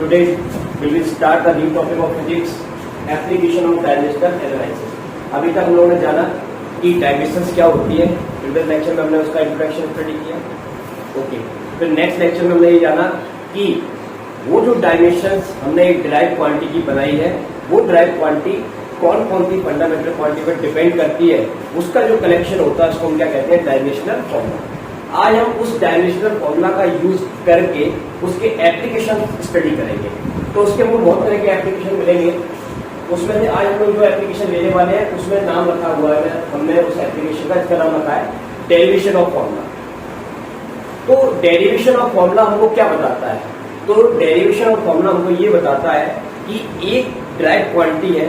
Today we will start the new topic of physics, application of dimensional analysis. अभी तक हम लोगों ने जाना कि डायमेंशंस क्या होती है, प्रीवियस लेक्चर में हमने उसका इंट्रोडक्शन स्टडी किया. ओके, फिर नेक्स्ट लेक्चर में हमने ये जाना कि वो जो डायमेंशंस हमने एक डिराइव क्वांटिटी की बनाई है, वो डिराइव क्वांटिटी कौन कौन सी फंडामेंटल क्वांटिटी पर डिपेंड करती है, उसका जो कलेक्शन होता है उसको हम क्या कहते हैं, डायमेंशनल फॉर्मूला. आज हम उस डायमेंशनल फॉर्मूला का यूज करके उसके एप्लीकेशन स्टडी करेंगे. तो उसके हमको बहुत तरह के एप्लीकेशन मिलेंगे. उसमें से आज हम लोग जो एप्लीकेशन लेने वाले हैं उसमें नाम रखा हुआ है हमने उस एप्लीकेशन का, इसका नाम रखा है डेरिवेशन ऑफ फॉर्मूला. तो डेरिवेशन ऑफ फॉर्मूला हमको क्या बताता है? तो डेरिवेशन ऑफ फॉर्मूला हमको ये बताता है कि एक डिराइव क्वांटिटी है,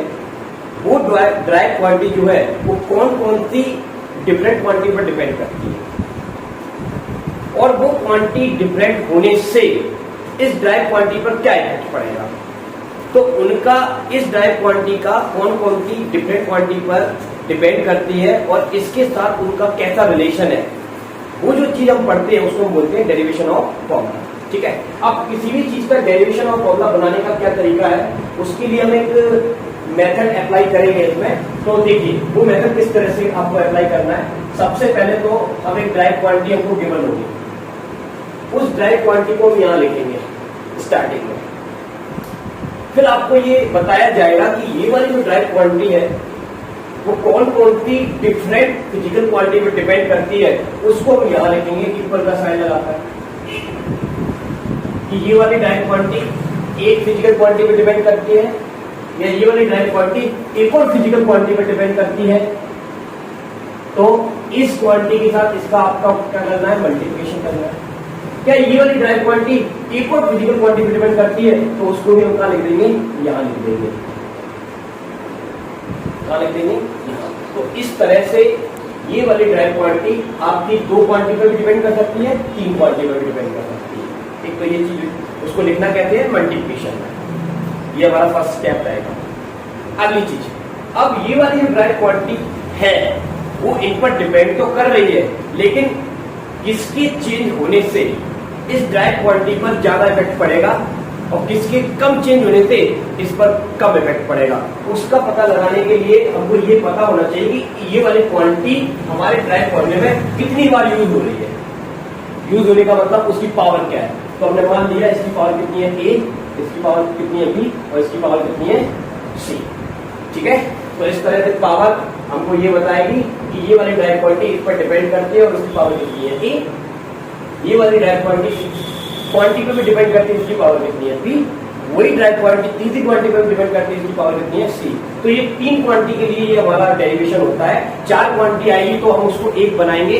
वो डिराइव क्वांटिटी जो है वो कौन कौन सी डिफरेंट क्वांटिटी पर डिपेंड करती है, और वो क्वांटिटी डिफरेंट होने से इस ड्राइव क्वांटिटी पर क्या इफेक्ट पड़ेगा. तो उनका इस ड्राइव क्वांटिटी का कौन कौन सी डिफरेंट क्वांटिटी पर डिपेंड करती है और इसके साथ उनका कैसा रिलेशन है, वो जो चीज हम पढ़ते हैं उसको हम बोलते हैं डेरिवेशन ऑफ फॉर्मूला. ठीक है. अब किसी भी चीज का डेरिवेशन ऑफ फॉर्मूला बनाने का क्या तरीका है, उसके लिए हम एक मेथड अप्लाई करेंगे इसमें. तो देखिए वो मेथड किस तरह से आपको अप्लाई करना है. सबसे पहले तो हम एक ड्राइव क्वांटिटी हमको गिवन होगी, उस ड्राइव क्वांटिटी को हम यहां लिखेंगे स्टार्टिंग में. फिर आपको ये बताया जाएगा कि ये वाली जो ड्राइव क्वांटिटी है वो कौन कौन सी डिफरेंट फिजिकल क्वांटिटी पर डिपेंड करती है, उसको हम यहां लिखेंगे. इक्वल का साइन लगाता है कि ये वाली ड्राइव क्वांटिटी एक फिजिकल क्वांटिटी पर डिपेंड करती है, या ये वाली ड्राइव क्वांटिटी एक और फिजिकल क्वांटिटी पर डिपेंड करती है. तो इस क्वांटिटी के साथ इसका आपका क्या करना है, मल्टीप्लिकेशन करना है. क्या ये वाली ड्राइव क्वांटिटी एक और फिजिकल क्वांटिटी पर डिपेंड करती है, तो उसको भी हम कहां लिख देंगे, यहां लिख देंगे. कहां लिख देंगे, यहां. तो इस तरह से ये वाली ड्राइव क्वांटिटी आपकी दो क्वांटिटी पर भी डिपेंड कर सकती है, तीन क्वांटिटी पर भी डिपेंड कर सकती है. एक तो ये चीज उसको लिखना कहते हैं मल्टीप्लिकेशन. ये हमारा फर्स्ट स्टेप रहेगा. अगली चीज, अब ये वाली जो ड्राइव क्वांटिटी है वो इन पर डिपेंड तो कर रही है, लेकिन किसके चेंज होने से इस ड्राइव क्वांटिटी पर ज्यादा इफेक्ट पड़ेगा और किसके कम चेंज होने से इस पर कम इफेक्ट पड़ेगा, उसका पता लगाने के लिए हमको ये पता होना चाहिए कि ये वाली क्वांटिटी हमारे ड्राइव फॉर्मूले में कितनी बार यूज हो रही है. यूज होने का मतलब उसकी पावर क्या है. तो हमने मान लिया इसकी पावर कितनी है ए, इसकी पावर कितनी है बी और इसकी पावर कितनी है सी. ठीक है. तो इस तरह से पावर हमको ये बताएगी कि ये वाली ड्राइव क्वांटिटी इस पर डिपेंड करती है और उसकी पावर कितनी है ए. ये वाली ड्राइव क्वांटिटी पर भी डिपेंड करती है, इसकी पावर कितनी है बी. वही ड्राइव क्वांटिटी तीसरी क्वांटिटी पर भी डिपेंड करती है, इसकी पावर कितनी है सी. तो ये तीन क्वांटिटी के लिए ये हमारा डेरिवेशन होता है. चार क्वांटिटी आएगी तो हम उसको एक बनाएंगे,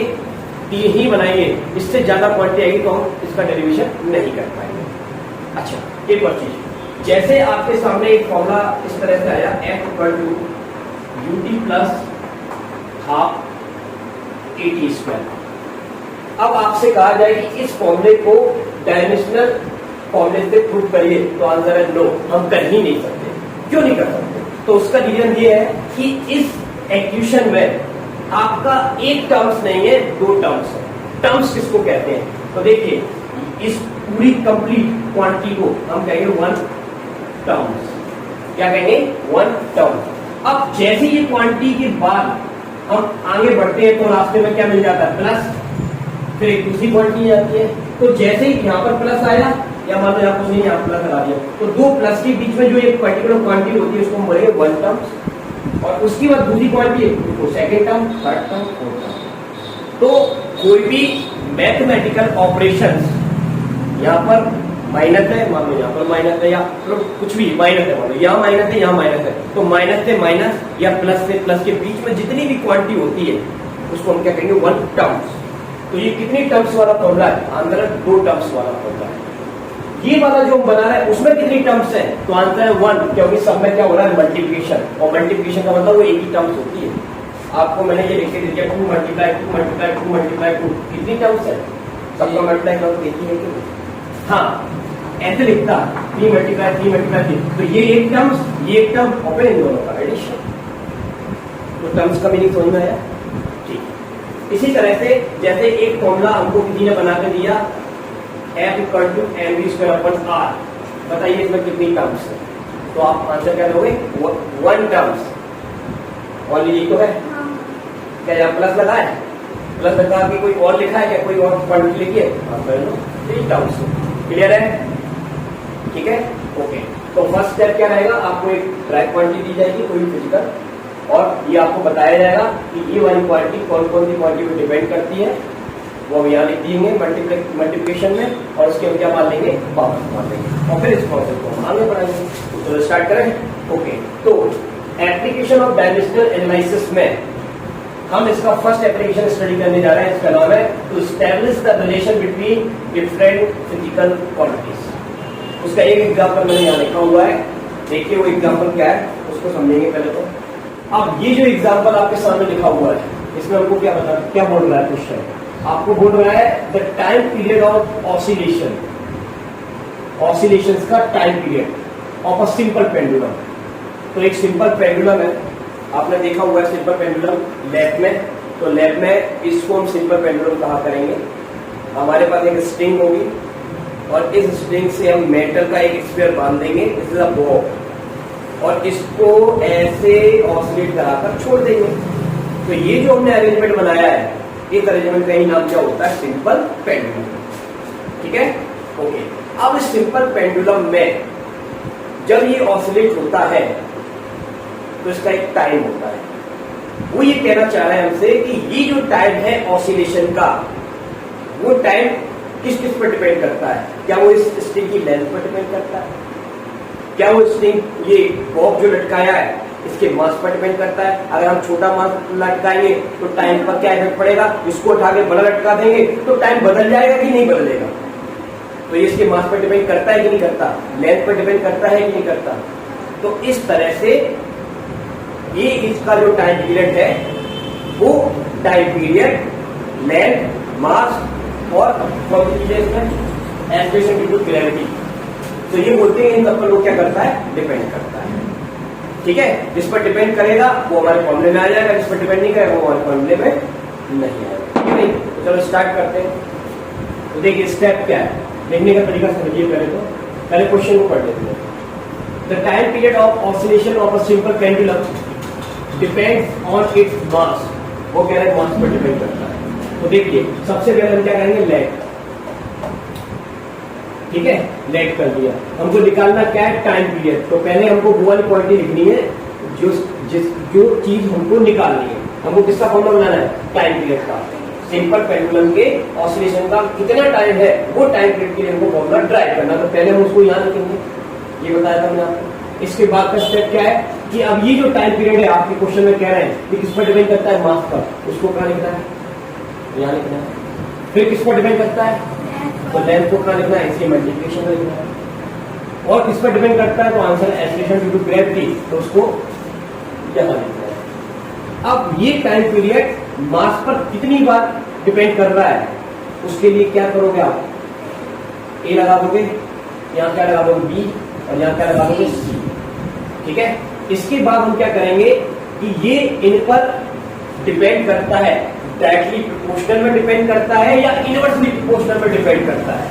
तीन ही बनाएंगे. इससे ज्यादा क्वांटिटी आएगी तो हम इसका डेरिवेशन नहीं कर पाएंगे. अच्छा, एक और चीज, जैसे आपके सामने एक फॉर्मूला इस तरह से आया f equal to ut plus half at square. अब आपसे कहा जाए कि इस फॉर्मूले को डायमेंशनल फॉर्मूले से प्रूव करिए, तो आंसर है नो, हम कर ही नहीं सकते. क्यों नहीं कर सकते? तो उसका रीजन ये है कि इस इक्वेशन में आपका एक टर्म्स नहीं है, दो टर्म्स है. टर्म्स किसको कहते हैं? तो देखिए इस पूरी कंप्लीट क्वांटिटी को हम कहेंगे वन टर्म्स. क्या कहेंगे? One term. अब जैसे ये क्वांटिटी के बाद हम आगे बढ़ते हैं तो रास्ते में क्या मिल जाता है, प्लस. फिर एक दूसरी क्वांटिटी आती है. तो जैसे ही यहाँ पर प्लस आया, या मान लो यहाँ कुछ नहीं, यहाँ प्लस लगा दिया, तो दो प्लस के बीच में जो एक पर्टिकुलर क्वांटिटी होती है उसको हम बोलेंगे वन टर्म्स. और उसके बाद दूसरी क्वांटिटी तो second term, third term, fourth term. तो कोई भी मैथमेटिकल ऑपरेशंस यहाँ पर माइनस है, मान लो यहाँ पर माइनस है, या कुछ भी माइनस है, मान लो यहाँ माइनस है, यहाँ माइनस है, तो माइनस से माइनस या प्लस से प्लस के बीच में जितनी भी क्वांटिटी होती है उसको हम क्या कहेंगे, वन टर्म्स. तो ये कितनी टर्म्स वाला फॉर्मूला है? आंसर है दो टर्म्स वाला फॉर्मूला है. ये वाला जो हम बना रहे हैं उसमें कितनी टर्म्स है? तो आंसर है वन, क्योंकि सब में क्या हो रहा है, मल्टीप्लिकेशन. और मल्टीप्लिकेशन का मतलब वो एक ही टर्म्स होती है. आपको मैंने ये लिख के दिया 2 मल्टीप्लाई 2 मल्टीप्लाई 2 मल्टीप्लाई 2, कितनी टर्म्स है? सबका मल्टीप्लाई करो, देखी है कि हाँ ऐसे लिखता 3 मल्टीप्लाई 3 मल्टीप्लाई 3. तो ये एक टर्म्स, ये एक टर्म, और इन दोनों का एडिशन. तो टर्म्स का मीनिंग समझ में आया? ठीक. इसी तरह से जैसे एक फॉर्मूला हमको किसी ने बना के दिया f equal to mv square upon r, बताइए इसमें कितनी टर्म्स है? तो आप आंसर क्या दोगे? 1 टर्म्स। और यही तो है। क्या यहाँ प्लस लगा है? प्लस लगा के कोई और लिखा है क्या? कोई और क्वांटिटी लिखिए, आप कर लो 3 टर्म्स। क्लियर है? ठीक है, ओके। तो फर्स्ट स्टेप क्या रहेगा? आपको एक ड्राई क्वांटिटी दी जाएगी कोई फिजिकल, और ये आपको बताया जाएगा कि ये वाली क्वांटिटी कौन कौन सी क्वांटिटी पे डिपेंड करती है, वो हम यहाँ लिख देंगे मल्टीप्लिकेशन में, और उसके हम क्या मान लेंगे? पावर मान लेंगे, और फिर इस प्रोसेस को हम आगे बढ़ाएंगे। तो स्टार्ट करें। ओके, तो एप्लीकेशन ऑफ डायमेंशनल एनालिसिस में हम इसका फर्स्ट एप्लीकेशन स्टडी करने जा रहे हैं। इसका नाम है to establish the relation between different physical quantities. उसका एक एग्जांपल मैंने यहाँ लिखा हुआ है, देखिए वो एग्जांपल क्या है उसको समझेंगे पहले। तो अब ये जो एग्जांपल आपके सामने लिखा हुआ है, इसमें हमको क्या बोल रहा है क्वेश्चन? आपको बोल रहा है the time period of oscillation, oscillations का time period of a simple pendulum. तो एक सिंपल पेंडुलम है, आपने देखा हुआ है सिंपल पेंडुलम लैब में। तो लैब में इसको हम सिंपल पेंडुलम कहा करेंगे। हमारे पास एक स्ट्रिंग होगी, और इस स्ट्रिंग से हम मेटल का एक स्फीयर बांध देंगे, दिस इज अ बॉब, और इसको ऐसे ऑसिलेट कराकर छोड़ देंगे। तो ये जो हमने अरेंजमेंट बनाया है, इस अरेंजमेंट का ही नाम क्या होता है? Simple pendulum. ठीक है, ओके। अब इस सिंपल पेंडुलम में जब ये ऑसिलेट होता है तो इसका एक टाइम होता है। वो ये कहना चाह रहे हैं हमसे कि ये जो टाइम है ऑसिलेशन का, वो टाइम किस किस पर डिपेंड करता है? क्या वो इस स्ट्रिंग की लेंथ पर डिपेंड करता है? क्या वो स्ट्रिंग, ये बॉब जो लटकाया है, इसके मास पर डिपेंड करता है? अगर हम छोटा मास लटकाएंगे तो टाइम पर क्या इफेक्ट पड़ेगा? इसको उठा के बड़ा लटका देंगे तो टाइम बदल जाएगा कि नहीं बदलेगा? तो ये इसके मास पर डिपेंड करता है कि नहीं करता? लेंथ पर डिपेंड करता है कि नहीं करता? तो इस तरह से ये इसका जो टाइम पीरियड है, वो टाइम पीरियड, लेंथ, मास और एक्सप्रेशन ड्यू टू ग्रेविटी, तो ये बोलते हैं इन सब पर वो क्या करता है? डिपेंड करता है। ठीक है, जिस पर डिपेंड करेगा वो हमारे फॉर्मूले में आ जाएगा, जिस पर डिपेंड नहीं करेगा वो हमारे फॉर्मूले में नहीं आएगा। ठीक है नहीं? तो चलो स्टार्ट करते हैं। तो देखिए स्टेप क्या है, देखने का तरीका समझिए पहले। तो पहले क्वेश्चन को पढ़ लेते हैं। The time period of oscillation of a simple pendulum depends on its mass. वो कह रहे हैं मास पर डिपेंड करता है। तो देखिए सबसे पहले हम क्या करेंगे? लेट। ठीक है, लेट कर दिया। हमको निकालना क्या है? Time period. तो पहले हमको वो वाली क्वांटिटी लिखनी है जो चीज हमको निकालनी है। हमको किसका फॉर्मूला बनाना है? टाइम पीरियड का। सिंपल पेंडुलम के ऑसिलेशन का कितना टाइम है, वो टाइम पीरियड के लिए हमको फॉर्मूला ड्राइव करना। तो पहले हम उसको यहाँ लिखेंगे, ये बताया था मैंने आपको। इसके बाद का स्टेप क्या है कि अब ये जो टाइम पीरियड है आपके क्वेश्चन में कह रहे हैं कि किस पर डिपेंड करता है? मास पर। उसको कहाँ लिखना है? यहाँ लिखना है। फिर किस पर डिपेंड करता है? तो लेंथ को कहाँ लिखना है? इसलिए मल्टीप्लिकेशन में लिखना है। और किस पर डिपेंड करता है? तो answer expression due to gravity, तो उसको यहाँ लिखना है। अब ये टाइम पीरियड मास पर कितनी बार डिपेंड कर रहा है, उसके लिए क्या करोगे आप? ए लगा दोगे, यहाँ क्या लगा दोगे? बी, और यहाँ क्या लगा दोगे? सी। ठीक है, इसके बाद हम क्या करेंगे कि ये इन पर डिपेंड करता है, डायरेक्टली प्रोपोर्शनल में डिपेंड करता है या इनवर्सली प्रोपोर्शनल में डिपेंड करता है।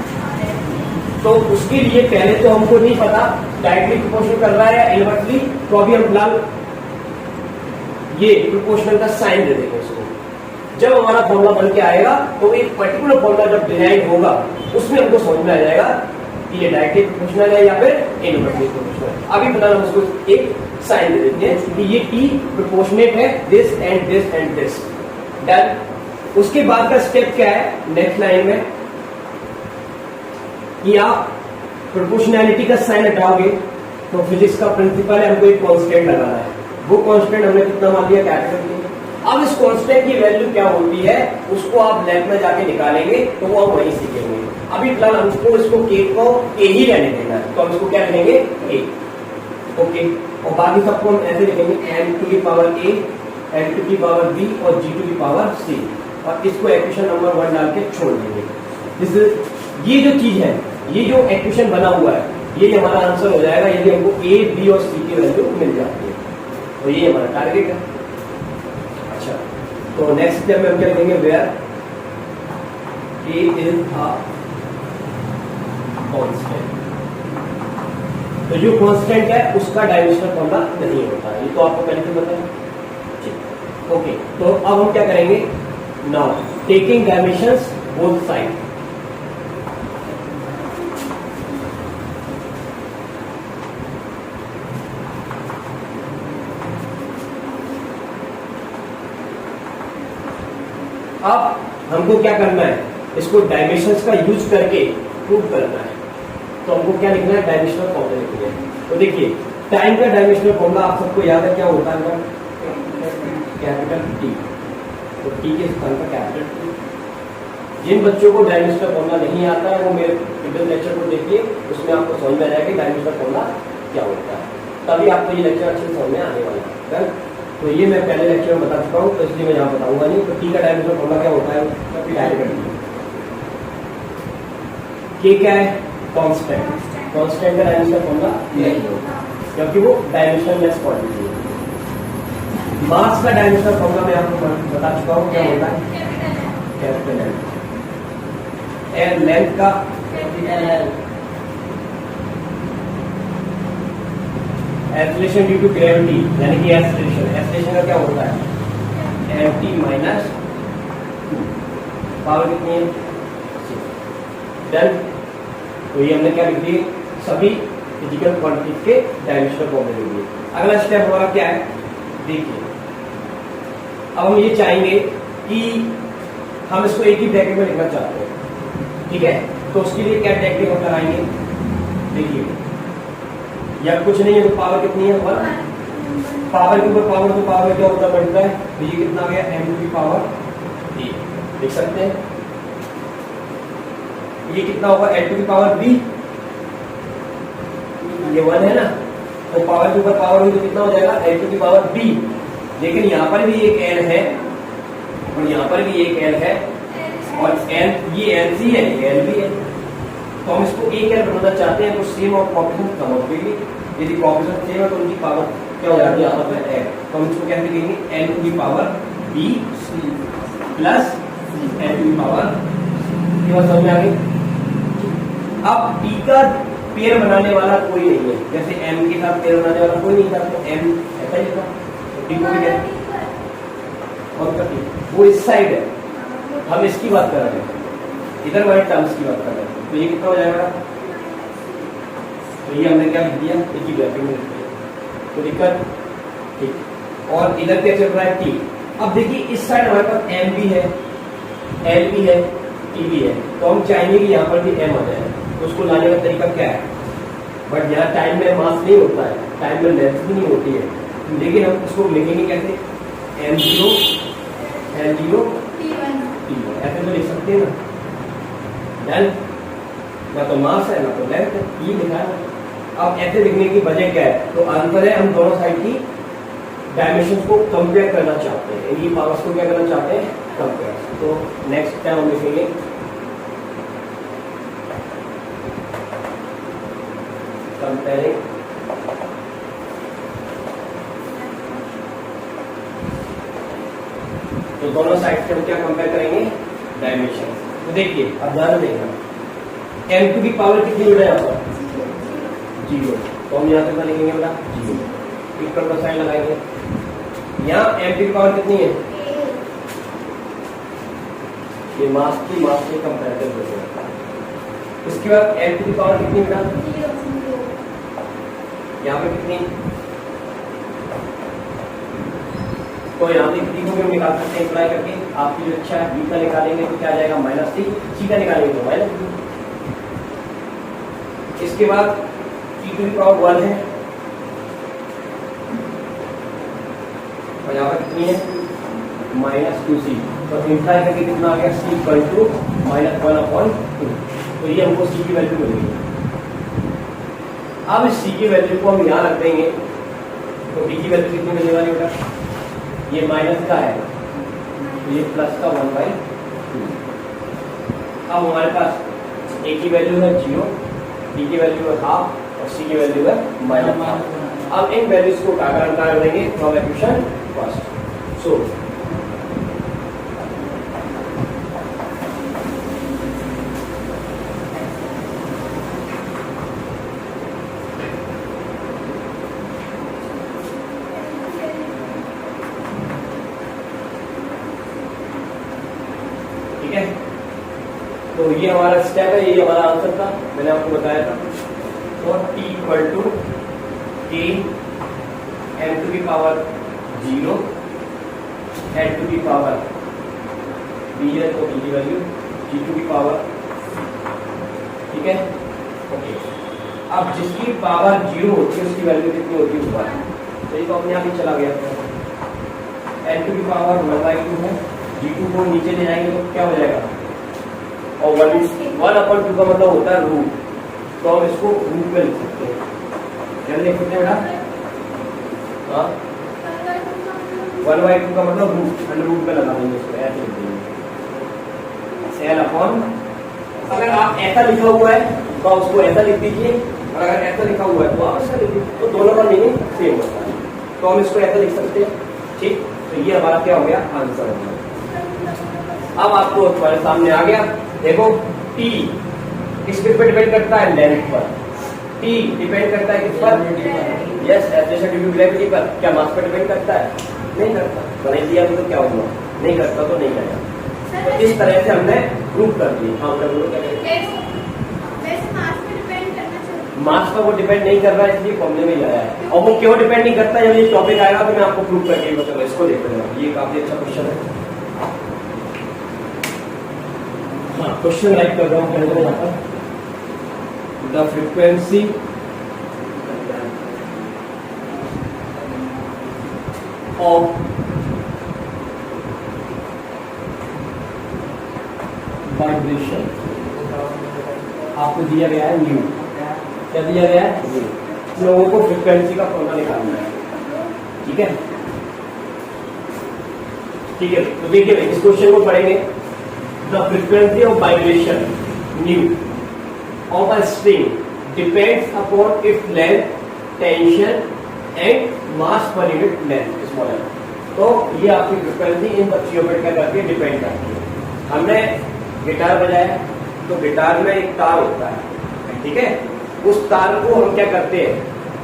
तो उसके लिए पहले तो हमको नहीं पता डायरेक्टली प्रोपोर्शनल कर रहा है या इनवर्सली, तो अभी हम फिलहाल ये प्रोपोर्शनल का साइन दे देंगे इसको। जब हमारा फॉर्मूला बन के आएगा तो एक पर्टिकुलर फॉर्मूला जब डिराइव होगा उसमें हमको समझ में आ जाएगा कि ये डायरेक्टली प्रोपोर्शनल है या फिर इनवर्सली प्रोपोर्शनल। अभी फिलहाल हम उसको एक साइन दे देते हैं कि ये टी प्रोपोर्शनेट है this and this and this. Done. उसके बाद का स्टेप क्या है नेक्स्ट लाइन में कि आप प्रोपोर्शनैलिटी का साइन हटाओगे तो फिजिक्स का प्रिंसिपल है हमको एक कांस्टेंट लगाना है। वो कांस्टेंट हमने कितना मान लिया? कैपिटल लिया। अब इस कांस्टेंट की वैल्यू क्या होती है उसको आप लैब में जाके निकालेंगे तो वो हम वहीं सीखेंगे। अभी फिलहाल हमको इसको के को ए ही रहने देना है, तो हम इसको क्या लिखेंगे? ए। ओके, और बाकी सबको हम ऐसे लिखेंगे एम टू की पावर ए, एल टू की पावर बी और जी टू की पावर सी, और इसको इक्वेशन नंबर 1 डाल के छोड़ देंगे। ये जो चीज है, ये जो इक्वेशन बना हुआ है, ये हमारा आंसर हो जाएगा यदि हमको ए, बी और सी की वैल्यू मिल जाती है। तो ये हमारा टारगेट है। अच्छा, तो नेक्स्ट स्टेप में हम क्या करेंगे? Where A is a constant. तो जो कांस्टेंट है उसका डायमेंशनल फॉर्मूला नहीं होता है, ये तो आपको पहले से पता है। ओके, तो अब हम क्या करेंगे, now taking dimensions both side. अब हमको क्या करना है, इसको डायमेंशंस का यूज करके प्रूव करना है। तो हमको क्या लिखना है, डायमेंशनल फॉर्मूला लिखना है। तो देखिए टाइम का डायमेंशनल फॉर्मूला आप सबको याद है क्या होता है, कैपिटल टी। तो टी के स्थान पर कैपिटल टी। जिन बच्चों को डायमेंशनल फॉर्मूला नहीं आता है वो मेरे प्रीवियस लेक्चर को देखिए, उसमें आपको समझ में आ जाएगा डायमेंशनल फॉर्मूला क्या होता है, तभी आपको ये लेक्चर अच्छे से समझ में आने वाला है। तो ये मैं पहले लेक्चर में बता चुका हूँ, तो इसलिए मैं यहाँ बताऊंगा नहीं। तो टी का डायमेंशनल फॉर्मूला क्या होता है, के क्या है, कांस्टेंट। कांस्टेंट का डायमेंशनल फॉर्मूला नहीं होगा क्योंकि वो डायमेंशनलेस क्वांटिटी है। मास का डायमेंशनल फॉर्मूला मैं आपको बता चुका हूँ क्या होता है, कैपिटल एल। एल लेंथ का, एक्सेलरेशन ड्यू टू ग्रेविटी यानी कि एक्सेलरेशन। एक्सेलरेशन का क्या होता है, mt माइनस 2। पावर कितनी है, 6। डन। तो ये हमने क्या लिख दिए, सभी फिजिकल क्वांटिटीज के डायमेंशनल फॉर्मूले लिख दिए। अगला स्टेप हमारा क्या है, देखिए अब हम ये चाहेंगे कि हम इसको एक ही ब्रैकेट में लिखना चाहते हैं, ठीक है। तो उसके लिए क्या टेक्निक हम लगाएंगे, देखिए या कुछ नहीं है तो पावर कितनी है, 1। पावर के ऊपर पावर, तो पावर क्या होता बनता है, तो ये कितना आ गया, m to the power a। लिख सकते हैं ये कितना होगा, l to the power b। ये 1 है ना, तो पावर के ऊपर पावर हुई तो कितना हो जाएगा, l to the power b। लेकिन यहाँ पर भी एक l है और यहाँ पर भी एक l है और l ये LC है, ये l भी है। तो हम इसको एक l बनाना चाहते हैं, तो सेम और कॉम्पिटिशन कम हो गई। यदि कॉम्पिटिशन सेम है तो उनकी पावर क्या हो जाती है, यहाँ पर है। तो हम इसको क्या लिखेंगे, l to the power b plus l to the power. ये बात समझ में आ गई। अब t का पेयर बनाने वाला कोई नहीं है, जैसे m के साथ पेयर बनाने वाला कोई नहीं था, तो m ऐसा ही था, तो t को भी क्या और t वो इस साइड है, हम इसकी बात कर रहे हैं, इधर वाले टर्म्स की बात कर रहे हैं। तो ये कितना हो जाएगा, तो ये हमने क्या लिख दिया, एक ही ब्रैकेट में लिख दिया, तो दिक्कत ठीक। और इधर क्या चल रहा है, t। अब देखिए इस साइड हमारे पास m भी है, l भी है, t भी है, तो हम चाहेंगे कि यहाँ पर भी m आ जाए। तो उसको लाने का तरीका क्या है, बट यहाँ टाइम में मास नहीं होता है, टाइम में लेंथ भी नहीं होती है, लेकिन हम उसको लिखेंगे कैसे, m0 l0 t1 ऐसे तो लिख सकते हैं ना। ना तो मास है ना तो लेंथ है, ये लिखा है। अब ऐसे लिखने की वजह क्या है, तो आंसर है हम दोनों साइड की डायमेंशन को कंपेयर करना चाहते हैं, इनकी पावर्स को क्या करना चाहते हैं, कंपेयर। तो नेक्स्ट टाइम हम लिखेंगे कंपेयरिंग तो दोनों साइड से हम क्या कंपेयर करेंगे, डायमेंशन। तो देखिए अब ध्यान देना, m टू की पावर कितनी हो जाए यहाँ पर, 0। तो हम यहाँ तक लिखेंगे बेटा 0, इक्वल का साइन लगाएंगे। यहाँ m की पावर कितनी है, ये मास की कंपेरेटिव वैल्यू है। उसके बाद m की पावर कितनी बेटा, यहाँ पे कितनी, तो यहाँ पे कितनी को भी हम निकाल सकते हैं अप्लाई करके। आपकी जो इच्छा है b का निकालेंगे तो क्या आ जाएगा, -3, c का निकालेंगे तो -3। इसके बाद t टू दी पावर 1 है और यहाँ पर कितनी है, -2c। तो इंप्लाई करके कितना आ गया, c इक्वल टू -1/2। तो ये हमको c की वैल्यू मिल गई। अब इस c की वैल्यू को हम यहाँ रख देंगे, तो b की वैल्यू कितनी मिलने वाली बेटा, ये माइनस का है तो ये प्लस का 1/2। अब हमारे पास a की वैल्यू है 0, b की वैल्यू है 1/2 और c की वैल्यू है -1/2। अब इन वैल्यूज को उठाकर कर देंगे फ्रॉम इक्वेशन फर्स्ट। सो ठीक है, तो ये हमारा स्टेप है, ये हमारा आंसर था, मैंने आपको बताया था। और t equal to k m to की पावर 0 n टू की पावर b है तो b की वैल्यू g टू की पावर, ठीक है ओके। अब जिसकी पावर 0 होती है उसकी वैल्यू कितनी होती है ऊपर, तो ये तो अपने आप ही चला गया। n टू की पावर 1/2 है, g2 को नीचे ले जाएंगे तो क्या हो जाएगा, और 1/2 का मतलब होता है रूट, तो हम इसको रूट पे लिख सकते हैं। क्या लिख सकते हैं बेटा, हाँ 1/2 का मतलब रूट, अंडर रूट पे लगा देंगे इसको, ऐसे लिख देंगे l अपॉन, अगर आप ऐसा लिखा हुआ है तो उसको ऐसा लिख दीजिए, और अगर ऐसा लिखा हुआ है तो आप ऐसा लिख दीजिए, तो दोनों का मीनिंग सेम होता है, तो हम इसको ऐसा लिख सकते हैं। ठीक, तो ये हमारा क्या हो गया, आंसर हो गया। अब आपको तुम्हारे सामने आ गया, देखो t किस पे डिपेंड करता है, लेंथ पर। t डिपेंड करता है किस पर, यस जैसे ड्यू टू ग्रेविटी पर। क्या मास पर डिपेंड करता है, नहीं करता, तो नहीं दिया तो क्या होगा, नहीं करता तो नहीं करेगा। तो इस तरह से हमने प्रूव कर दिया। हाँ बोलो क्या करें, मास पर वो डिपेंड नहीं कर रहा है, इसलिए फॉर्मूले में लाया है। और वो क्यों डिपेंड नहीं करता, जब ये टॉपिक आएगा तो मैं आपको प्रूव करके बताऊंगा। इसको देख लेना, ये काफी अच्छा क्वेश्चन है। हाँ क्वेश्चन राइट कर रहा हूँ पहले यहाँ पर, द फ्रीक्वेंसी ऑफ वाइब्रेशन आपको दिया गया है न्यू, क्या दिया गया है, लोगों को फ्रीक्वेंसी का फॉर्मूला निकालना है। ठीक है, ठीक है, तो देखिए इस क्वेश्चन को पढ़ेंगे। The frequency of vibration new of a string depends upon its length, tension and mass per unit length small M. तो ये आपकी फ्रीक्वेंसी इन सब चीजों पर क्या करती है, डिपेंड करती है। हमने गिटार बजाया तो गिटार में एक तार होता है, ठीक है, उस तार को हम क्या करते हैं,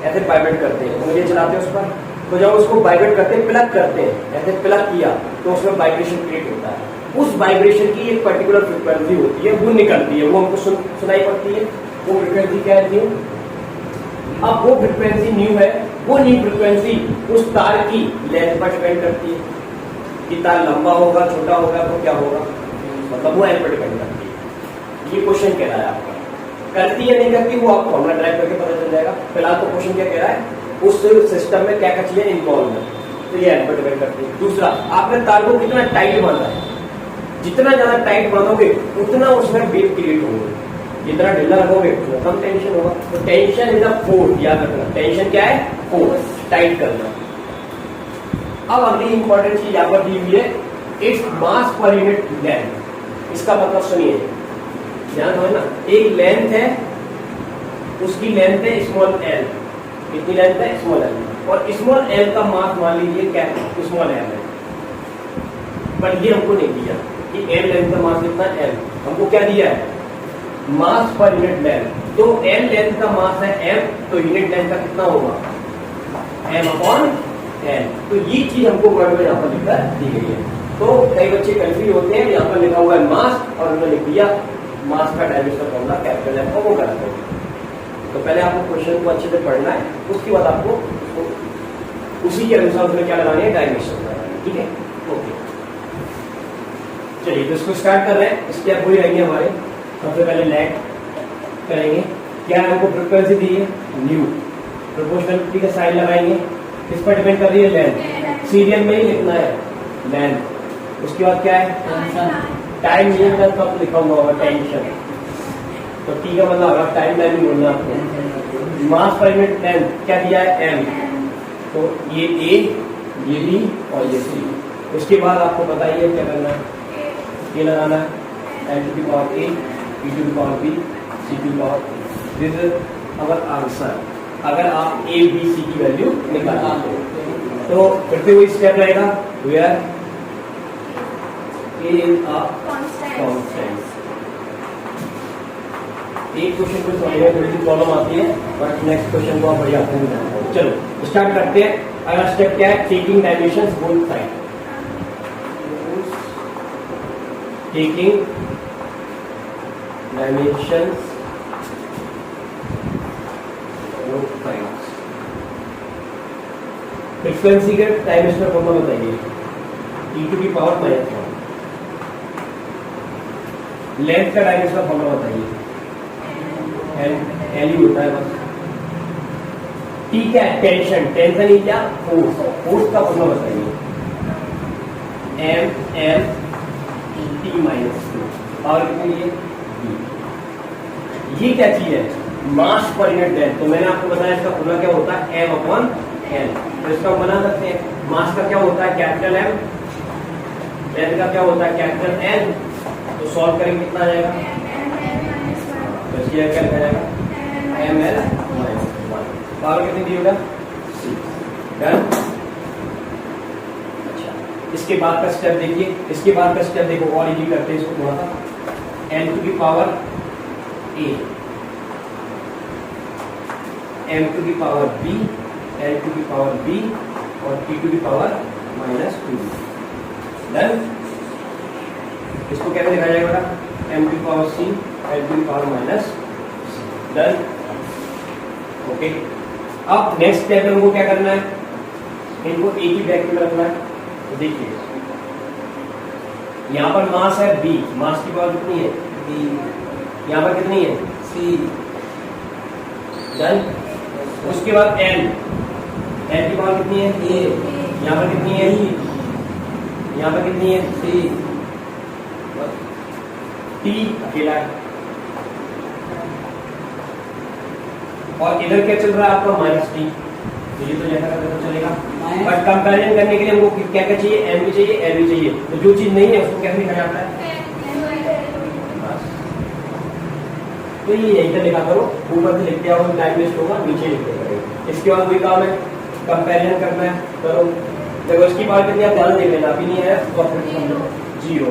ऐसे वाइब्रेट करते हैं, उंगलियां चलाते हैं उस पर, तो जब उसको वाइब्रेट करते हैं, प्लग करते हैं, ऐसे प्लग किया तो उसमें वाइब्रेशन क्रिएट होता है। उस वाइब्रेशन की एक पर्टिकुलर फ्रीक्वेंसी होती है, वो निकलती है, वो हमको सुनाई पड़ती है, वो फ्रीक्वेंसी क्या है, न्यू। अब वो फ्रीक्वेंसी न्यू है, वो न्यू फ्रीक्वेंसी उस तार की लेंथ पर डिपेंड करती है कि तार लंबा होगा छोटा होगा तो क्या होगा, मतलब वो एल पर डिपेंड करती है। ये क्वेश्चन कह रहा है आपका, करती है नहीं करती वो आपको फॉर्मूला ड्राइव करके पता चल जाएगा। फिलहाल तो क्वेश्चन क्या कह रहा है, उस सिस्टम में क्या क्या चीजें इन्वॉल्व है, तो ये एल पर डिपेंड करती है। दूसरा, आपने तार को कितना टाइट बांधा है, जितना ज्यादा टाइट बांधोगे उतना उसमें वेव क्रिएट होंगे, जितना ढीला रखोगे उतना कम टेंशन होगा। तो टेंशन इज अ फोर्स, याद रखना, टेंशन क्या है, फोर्स, टाइट करना। अब अगली इंपॉर्टेंट चीज यहाँ पर दी हुई है, its mass per unit length. इसका मतलब सुनिए, ध्यान दो ना, एक लेंथ है, उसकी लेंथ है स्मॉल एल, कितनी लेंथ है, स्मॉल एल, और स्मॉल एल का मास मान लीजिए क्या है, स्मॉल एल है, पर ये हमको नहीं दिया कि एल लेंथ का मास कितना, एल हमको क्या दिया है, मास पर यूनिट लेंथ। तो एल लेंथ का मास है एम, तो यूनिट लेंथ का कितना होगा, एम अपॉन एल। तो ये चीज हमको वर्ड में यहाँ पर लिखकर दी गई है। तो कई बच्चे कंफ्यूज होते हैं, यहाँ पर लिखा हुआ है मास और उन्होंने लिख दिया मास का डायमेंशन फॉर्मूला कैपिटल एम, वो गलत है। तो पहले आपको क्वेश्चन को अच्छे से पढ़ना है, उसके बाद आपको उसी के अनुसार उसमें क्या लगानी है, डायमेंशन लगानी है। ठीक है, ओके चलिए, तो इसको स्टार्ट कर रहे हैं। स्टेप वही रहेंगे हमारे। सबसे पहले लेट करेंगे, क्या हमको फ्रीक्वेंसी दी है, न्यू, प्रोपोर्शनलिटी का साइन लगाएंगे, किस पर डिपेंड कर रही है, लेंथ, सीरियल में ही लिखना है लेंथ। उसके बाद क्या है, टाइम, ये कब लिखा हुआ होगा, टेंशन, तो टी का मतलब होगा टाइम लाइन भी बोलना आपको। मास पर यूनिट लेंथ क्या दिया है, एम, तो ये ए, ये बी और ये सी। उसके बाद आपको बताइए क्या करना है, ये लगाना है L to the power A, B to the power B, C to the power A. This is our answer, अगर आप ए बी सी की वैल्यू निकालना तो फिर से वही स्टेप रहेगा, where A is a constant. एक क्वेश्चन को समझने में थोड़ी प्रॉब्लम आती है, बट नेक्स्ट क्वेश्चन को आप बढ़िया आते। चलो स्टार्ट करते हैं। अगला स्टेप क्या है, taking dimensions both side. Taking dimensions frequency का डायमेंशनल फॉर्मूला बताइए, e टू की पावर -1। लेंथ का डायमेंशनल फॉर्मूला बताइए, एल ही होता है बस। ठीक है, टेंशन, टेंशन ही क्या, फोर्स, फोर्स का फॉर्मूला बताइए, M L T minus two. Power कितनी है, ये क्या चीज है, मास पर यूनिट लेंथ। तो मैंने आपको बताया इसका फॉर्मूला क्या होता है, एम अपॉन एल। तो इसका हम बना सकते हैं, मास का क्या होता है कैपिटल एम, लेंथ का क्या होता है कैपिटल एल। तो सॉल्व करेंगे कितना आ जाएगा, तो इसकी क्या जाएगा, एम एल माइनस 1। पावर कितनी दी होगा, 6। डन। अच्छा, इसके बाद का स्टेप देखिए, इसके बाद का स्टेप देखो और इजी करते हैं इसको थोड़ा सा। एन टू की पावर ए, एम टू की पावर बी, एल टू की पावर बी और टी टू की पावर -2। डन। इसको कैसे लिखा जाएगा, एम टू की पावर सी, एल टू की पावर -। डन। ओके, अब नेक्स्ट स्टेप में हमको क्या करना है, इनको एक ही ब्रैकेट में रखना है। तो देखिए यहाँ पर मास है बी, मास की पावर कितनी है, बी। यहाँ पर कितनी है, सी। डन। उसके बाद एल, एल की पावर कितनी है, ए। यहाँ पर कितनी है, यहाँ पर कितनी है, सी। टी अकेला है, और इधर क्या चल रहा है आपका -t। तो ये तो जैसा का चलेगा, बट कंपैरिजन करने के लिए हमको क्या क्या चाहिए, एम भी चाहिए, एल भी चाहिए। तो जो चीज नहीं है उसको कैसे लिखा जाता है, तो ये यहीं पर लिखा करो, ऊपर से लिखते आओ, टाइम वेस्ट होगा, नीचे लिखते करेंगे। इसके बाद वही काम है, कंपैरिजन करना है, करो। देखो इसकी बात कितनी आप ध्यान देख लेना, अभी नहीं है तो 0।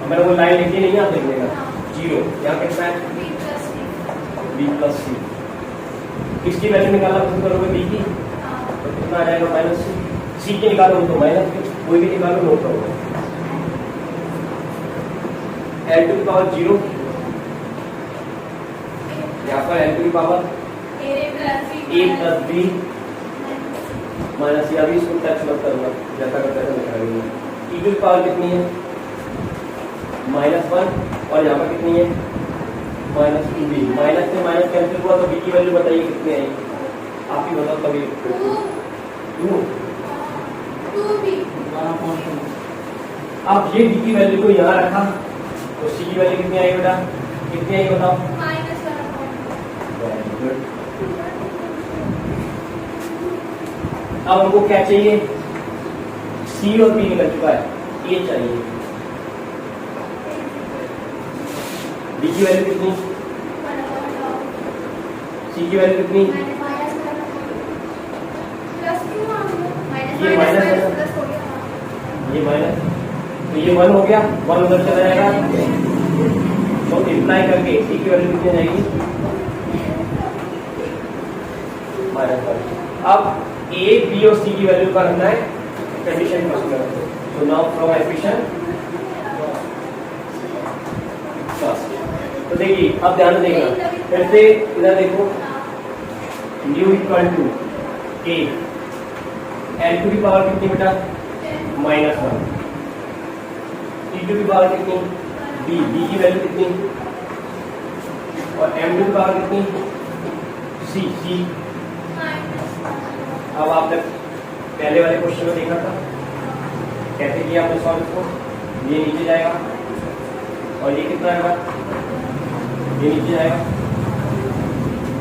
मैंने वो लाइन लिखी नहीं है, आप देख लेना 0। यहाँ कितना है, बी प्लस सी। किसकी वैल्यू निकालना पसंद करोगे, बी की, तो कितना आ जाएगा -c। सी की निकालो तो माइनस, कोई भी निकालो नोट करोगे। एल टू की पावर 0, यहाँ पर एल टू की पावर ए प्लस बी माइनस, अभी इसको टच मत करना, जैसा करते हैं निकालेंगे। ई टू की पावर कितनी है, -1, और यहाँ पर कितनी है, -2b। माइनस से माइनस कैंसिल हुआ तो बी की वैल्यू बताइए कितनी आई, आप ही बताओ कभी। 2b। अब ये बी की वैल्यू को यहाँ रखा तो सी की वैल्यू कितनी आई बेटा, कितनी आई बताओ, अब हमको क्या चाहिए, सी और बी निकल चुका है, ए चाहिए। बी की वैल्यू कितनी, सी की वैल्यू कितनी, ये माइनस है, ये माइनस, तो ये 1 हो गया, 1 उधर चला जाएगा, तो इंप्लाई करके सी की वैल्यू कितनी जाएगी, -1। अब ए, बी और सी की वैल्यू का रखना है कंडीशन फर्स्ट। तो नाउ फ्रॉम एफिशिएंट फर्स्ट। तो देखिए अब ध्यान से देखना, फिर से इधर देखो, nu equal to A, L to की पावर कितनी बेटा, -1। टी टू की पावर कितनी, बी, बी की वैल्यू कितनी, और एम टू की पावर कितनी, सी, सी। अब आपने पहले वाले क्वेश्चन में देखा था कैसे किया आपने सॉल्व को, ये नीचे जाएगा और ये कितना आएगा, ये नीचे जाएगा।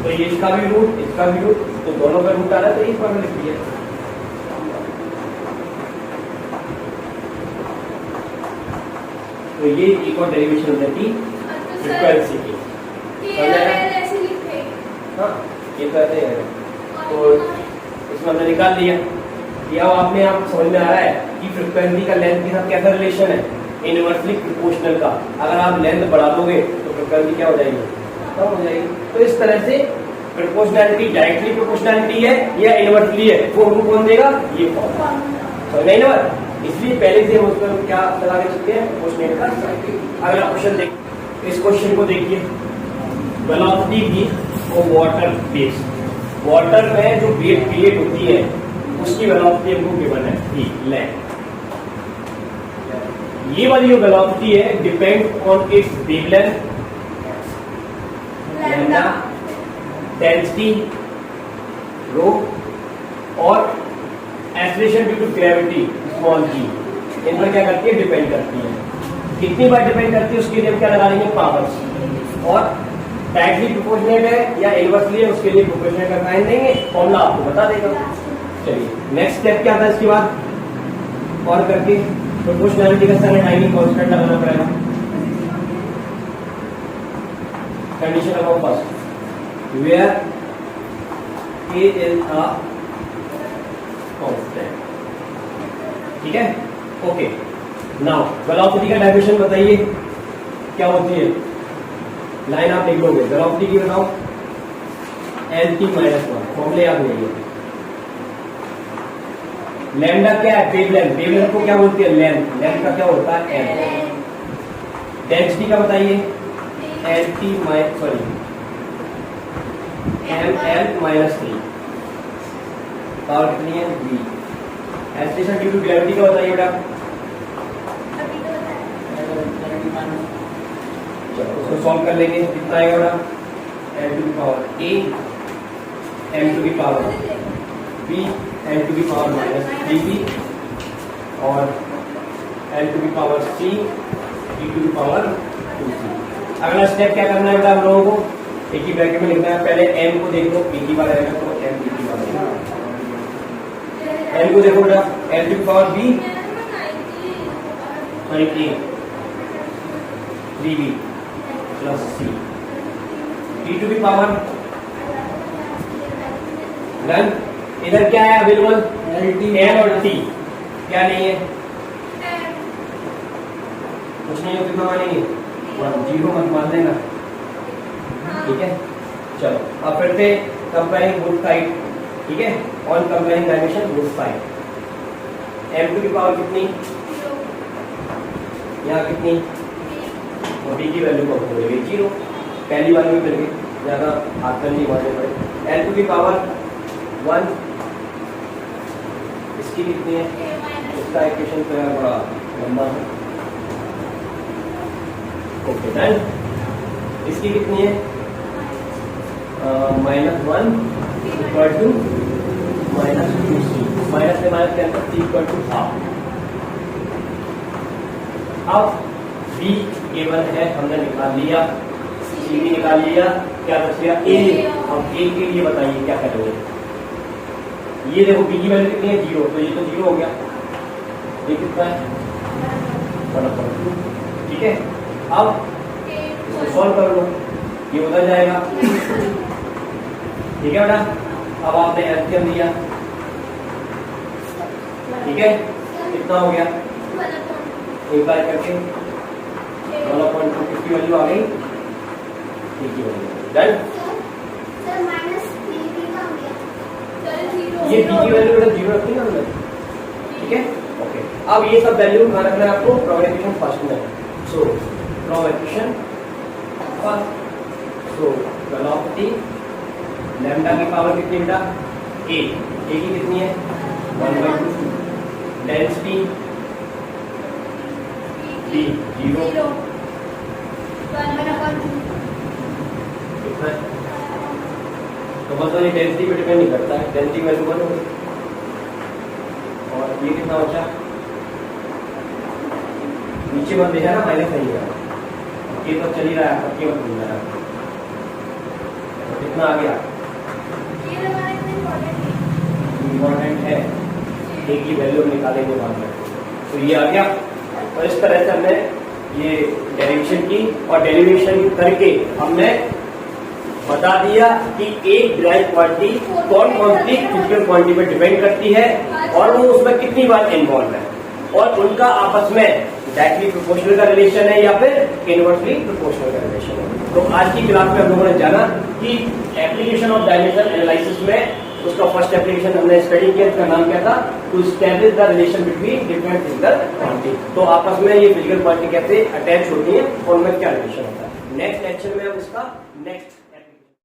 तो ये इसका भी रूट, इसका भी रूट, तो दोनों का रूट आ रहा है, तो एक बार लिख दिया। तो ये एक और डेरिवेशन हो जाती फ्रीक्वेंसी की, हाँ ये कहते हैं। तो इसमें हमने निकाल लिया, ये अब आपने आप समझ में आ रहा है कि फ्रीक्वेंसी का लेंथ के साथ कैसा रिलेशन है, इनवर्सली प्रोपोर्शनल का। अगर आप लेंथ बढ़ा दोगे तो फ्रीक्वेंसी क्या हो जाएगी, कम हो जाएगी। तो इस तरह से प्रोपोर्शनैलिटी डायरेक्टली प्रोपोर्शनैलिटी है या इनवर्सली है, वो हमको कौन देगा, ये फॉर्मूला। समझ में आई ना बात। इसलिए पहले से हम उसको क्या लगा के चलते हैं, प्रोपोर्शनेट का। अगला क्वेश्चन देखिए, इस क्वेश्चन को देखिए, वेलोसिटी की वाटर बेस, वाटर में जो वेव क्रिएट होती है उसकी वेलोसिटी हमको गिवन है v, लैंड। ये वाली जो वेलोसिटी है depend on its wavelength, lambda, density rho और acceleration due to gravity small g, इन पर क्या करती है, डिपेंड करती है। कितनी बार डिपेंड करती है उसके लिए हम क्या लगा देंगे, पावर्स। और डायरेक्टली प्रोपोर्शनेट है या इनवर्सली है उसके लिए प्रोपोर्शनेट का साइन देंगे, फॉर्मूला आपको बता देगा। चलिए नेक्स्ट स्टेप क्या था इसके बाद, और करके प्रोपोर्शनैलिटी का साइन टाइमिंग कांस्टेंट लगाना पड़ेगा। कंडीशन लगाओ first, where a is a constant, ठीक है, ओके। नाउ वेलोसिटी का डायमेंशन बताइए क्या होती है, लाइन आप लिख लोगे, वेलोसिटी की बताओ, lt माइनस 1, फॉर्मूले याद नहीं। लैम्डा क्या है, वेवलेंथ, वेवलेंथ को क्या बोलती है, लेंथ, लेंथ का क्या होता है l। डेंसिटी का बताइए, lt minus sorry ml minus 3, power कितनी है v। Acceleration due to gravity का बताइए बेटा, उसको सॉल्व कर लेंगे, कितना आएगा बेटा, m to the power a m to the power b m to the power minus 3b और l to the power c e to the power 2c। अगला स्टेप क्या करना है बेटा हम लोगों को, एक ही ब्रैकेट में लिखना है, पहले m को देख लो, एक ही बार आएगा तो m की बार आएगा, m को देखो बेटा, l to the power b sorry a 3b plus c e to the power, done. इधर क्या है अवेलेबल, l और t, क्या नहीं है, कुछ नहीं है, कितना मानेंगे, 0 मत मान लेना, ठीक है। चलो अब फिर से कंपेयरिंग बोथ साइड, ठीक है, on comparing dimension both side, m to the power कितनी, यहाँ कितनी, और b की वैल्यू को बोलेंगे 0, पहली वाली में मिल गई, ज्यादा हाथ कर नहीं मारने पड़े। l टू द पावर 1, इसकी कितनी है, इसका इक्वेशन तो यार बड़ा लंबा है, ओके डन। इसकी कितनी है, -1 इक्वल टू -2c, माइनस से minus cancel, c equal to half. अब b गिवन है, हमने निकाल लिया, c भी निकाल लिया, क्या बच गया a। अब a के लिए बताइए क्या करेंगे, ये देखो b की वैल्यू कितनी है, 0, तो ये तो 0 हो गया, ये कितना है 1/2, ठीक है। अब इसको सॉल्व कर लो, ये उधर जाएगा, ठीक है बेटा। अब आपने एलसीएम दिया, ठीक है, कितना हो गया, एक बार करके 1/2 किसकी वैल्यू आ गई, a की वैल्यू, डन। ये b की वैल्यू बेटा 0 रखनी है हमने, ठीक है, ओके। अब ये सब वैल्यू कहाँ रखना है आपको, प्रोग्रामेशन फर्स्ट में, सो प्रोग्रामेशन फर्स्ट, सो वेलोसिटी लैम्डा की पावर कितनी बेटा, a की कितनी है 1/2, डेंसिटी b 0, कितना है, तो बस ये डेंसिटी पे डिपेंड नहीं करता है, डेंसिटी वैल्यू 1 होगी, और ये कितना बचा, नीचे मत देखा ना, माइनस नहीं है, ये तो चल ही रहा है, अब ये मत भूल रहा है, तो कितना आ गया, इम्पोर्टेंट है, a की वैल्यू निकालेंगे बाद में, तो ये आ गया। और इस तरह से हमने ये डेरिवेशन की, और डेरिवेशन करके हमने बता दिया कि एक डिराइव क्वांटिटी कौन कौन सी फिजिकल क्वांटिटी पर डिपेंड करती है, और वो उसमें कितनी बार इन्वॉल्व है, और उनका आपस में डायरेक्टली प्रोपोर्शनल का रिलेशन है या फिर इनवर्सली प्रोपोर्शनल का रिलेशन है। तो आज की क्लास में हम लोगों ने जाना कि एप्लीकेशन ऑफ डायमेंशन एनालिसिस में उसका फर्स्ट एप्लीकेशन हमने स्टडी किया, उसका नाम क्या था, to establish the relation between different physical quantity. तो आपस में ये फिजिकल क्वांटिटी कैसे अटैच होती है और उनमें क्या रिलेशन होता है। नेक्स्ट लेक्चर में हम इसका नेक्स्ट